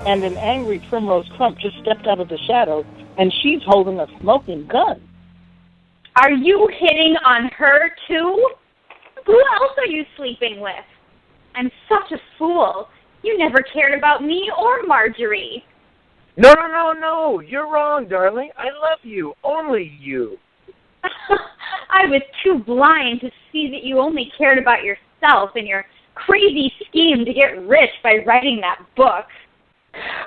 And an angry Primrose Crump just stepped out of the shadows, and she's holding a smoking gun. Are you hitting on her, too? Who else are you sleeping with? I'm such a fool. You never cared about me or Marjorie. No. You're wrong, darling. I love you. Only you. I was too blind to see that you only cared about yourself and your crazy scheme to get rich by writing that book.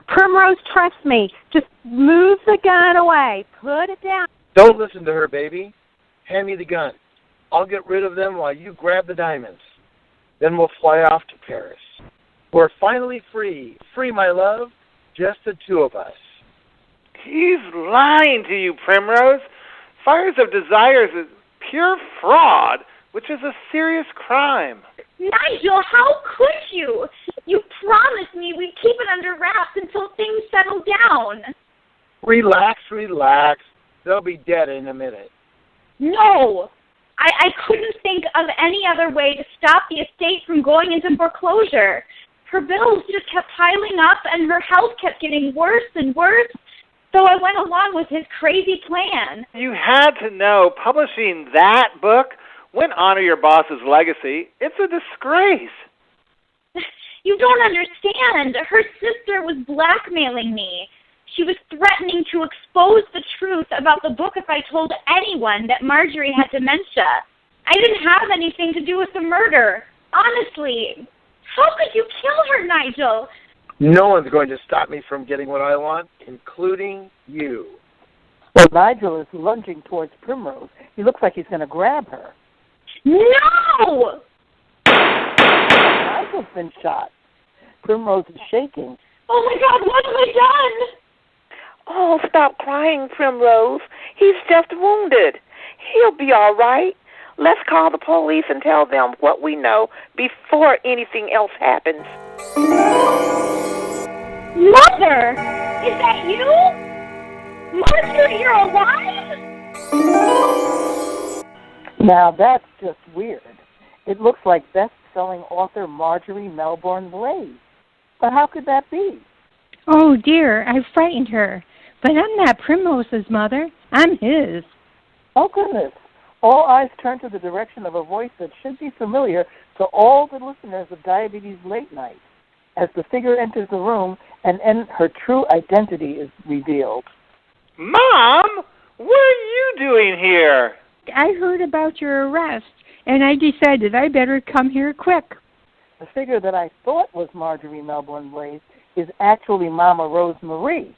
Primrose, trust me. Just move the gun away. Put it down. Don't listen to her, baby. Hand me the gun. I'll get rid of them while you grab the diamonds. Then we'll fly off to Paris. We're finally free. Free, my love. Just the two of us. He's lying to you, Primrose. Fires of Desires is pure fraud, which is a serious crime. Nigel, how could you? You promised me we'd keep it under wraps until things settle down. Relax. They'll be dead in a minute. No! I couldn't think of any other way to stop the estate from going into foreclosure. Her bills just kept piling up and her health kept getting worse and worse, so I went along with his crazy plan. You had to know publishing that book wouldn't honor your boss's legacy. It's a disgrace. You don't understand. Her sister was blackmailing me. She was threatening to expose the truth about the book if I told anyone that Marjorie had dementia. I didn't have anything to do with the murder. Honestly, how could you kill her, Nigel? No one's going to stop me from getting what I want, including you. Well, Nigel is lunging towards Primrose. He looks like he's going to grab her. No! Nigel's been shot. Primrose is shaking. Oh, my God, what have I done? Oh, stop crying, Primrose. He's just wounded. He'll be all right. Let's call the police and tell them what we know before anything else happens. Mother! Is that you? Marjorie, you're alive? Now that's just weird. It looks like best-selling author Marjorie Melbourne-Blaze. But how could that be? Oh, dear, I frightened her. But I'm not Primrose's mother. I'm his. Oh, goodness. All eyes turn to the direction of a voice that should be familiar to all the listeners of Diabetes Late Night as the figure enters the room and her true identity is revealed. Mom, what are you doing here? I heard about your arrest, and I decided I better come here quick. The figure that I thought was Marjorie Melbourne-Blaze is actually Mama Rose Marie.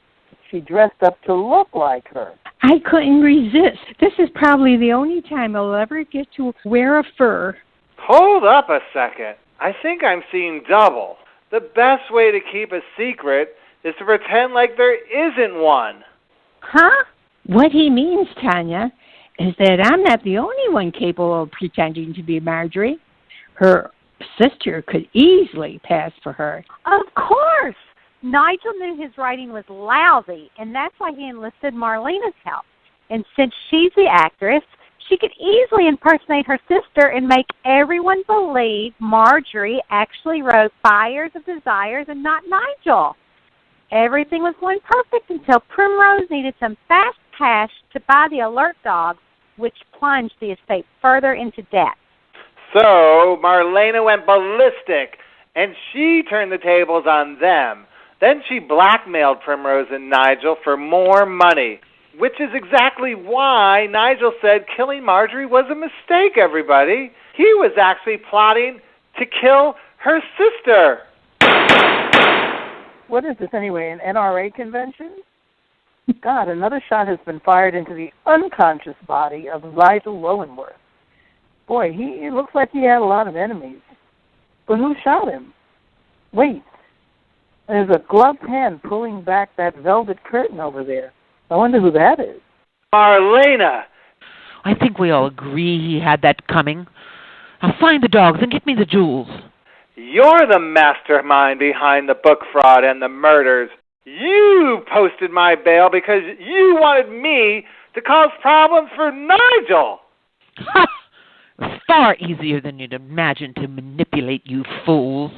She dressed up to look like her. I couldn't resist. This is probably the only time I'll ever get to wear a fur. Hold up a second. I think I'm seeing double. The best way to keep a secret is to pretend like there isn't one. Huh? What he means, Tanya, is that I'm not the only one capable of pretending to be Marjorie. Her sister could easily pass for her. Of course! Nigel knew his writing was lousy, and that's why he enlisted Marlena's help. And since she's the actress, she could easily impersonate her sister and make everyone believe Marjorie actually wrote Fires of Desires and not Nigel. Everything was going perfect until Primrose needed some fast cash to buy the alert dog, which plunged the estate further into debt. So Marlena went ballistic, and she turned the tables on them. Then she blackmailed Primrose and Nigel for more money, which is exactly why Nigel said killing Marjorie was a mistake, everybody. He was actually plotting to kill her sister. What is this anyway, an NRA convention? God, another shot has been fired into the unconscious body of Nigel Lowenworth. Boy, he looks like he had a lot of enemies. But who shot him? Wait. There's a gloved hand pulling back that velvet curtain over there. I wonder who that is. Marlena! I think we all agree he had that coming. Now find the dogs and get me the jewels. You're the mastermind behind the book fraud and the murders. You posted my bail because you wanted me to cause problems for Nigel. Ha! Far easier than you'd imagine to manipulate, you fools.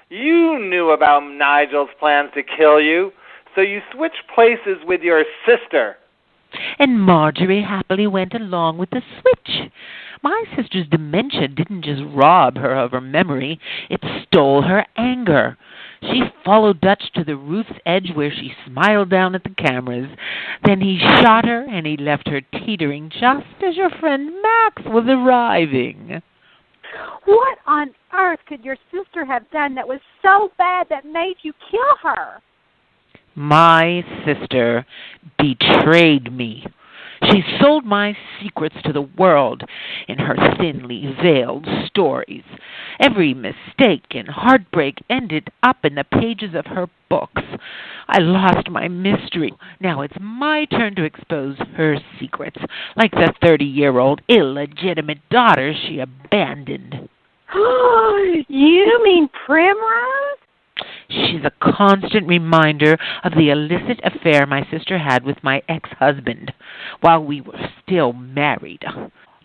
You knew about Nigel's plans to kill you, so you switched places with your sister. And Marjorie happily went along with the switch. My sister's dementia didn't just rob her of her memory, it stole her anger. She followed Dutch to the roof's edge where she smiled down at the cameras. Then he shot her and he left her teetering just as your friend Max was arriving. What on earth could your sister have done that was so bad that made you kill her? My sister betrayed me. She sold my secrets to the world in her thinly veiled stories. Every mistake and heartbreak ended up in the pages of her books. I lost my mystery. Now it's my turn to expose her secrets, like the 30-year-old illegitimate daughter she abandoned. You mean Primrose? She's a constant reminder of the illicit affair my sister had with my ex-husband while we were still married.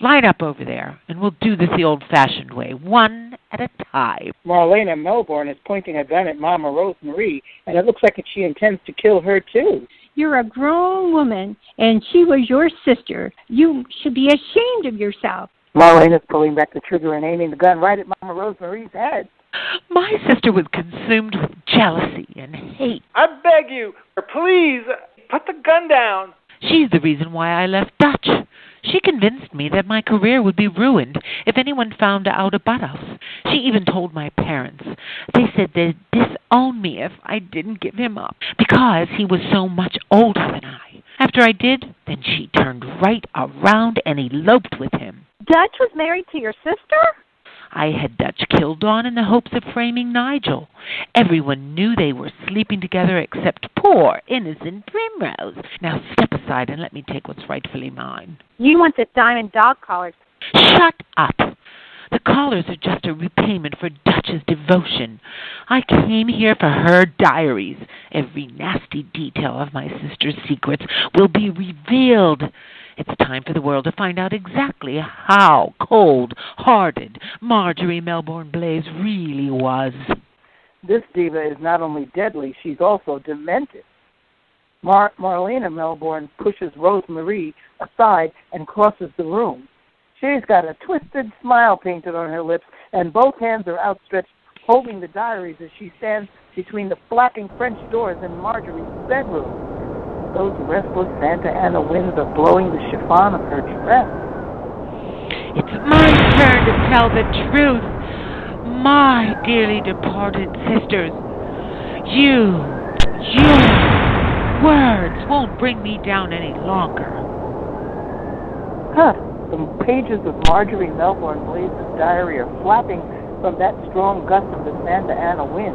Line up over there, and we'll do this the old-fashioned way, one at a time. Marlena Melbourne is pointing a gun at Mama Rosemarie, and it looks like she intends to kill her, too. You're a grown woman, and she was your sister. You should be ashamed of yourself. Marlena's pulling back the trigger and aiming the gun right at Mama Rosemarie's head. My sister was consumed with jealousy and hate. I beg you, please, put the gun down. She's the reason why I left Dutch. She convinced me that my career would be ruined if anyone found out about us. She even told my parents. They said they'd disown me if I didn't give him up because he was so much older than I. After I did, then she turned right around and eloped with him. Dutch was married to your sister? I had Dutch killed on in the hopes of framing Nigel. Everyone knew they were sleeping together except poor, innocent Primrose. Now step aside and let me take what's rightfully mine. You want the diamond dog collars. Shut up! The collars are just a repayment for Dutch's devotion. I came here for her diaries. Every nasty detail of my sister's secrets will be revealed. It's time for the world to find out exactly how cold-hearted Marjorie Melbourne Blaze really was. This diva is not only deadly, she's also demented. Marlena Melbourne pushes Rosemarie aside and crosses the room. She's got a twisted smile painted on her lips, and both hands are outstretched, holding the diaries as she stands between the flapping French doors in Marjorie's bedroom. Those restless Santa Ana winds are blowing the chiffon of her dress. It's my turn to tell the truth. My dearly departed sisters, your words won't bring me down any longer. Huh. The pages of Marjorie Melbourne Blaze's diary are flapping from that strong gust of the Santa Ana wind.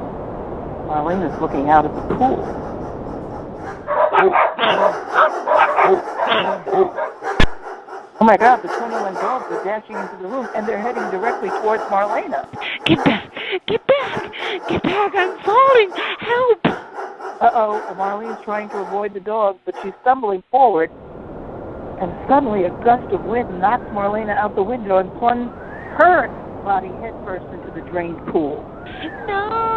Marlena's looking out at the pool. Oh my God, the 21 dogs are dashing into the room and they're heading directly towards Marlena. Get back! Get back! Get back! I'm falling! Help! Uh-oh, Marlene's trying to avoid the dogs, but she's stumbling forward. And suddenly a gust of wind knocks Marlena out the window and plunges her body headfirst into the drained pool. No!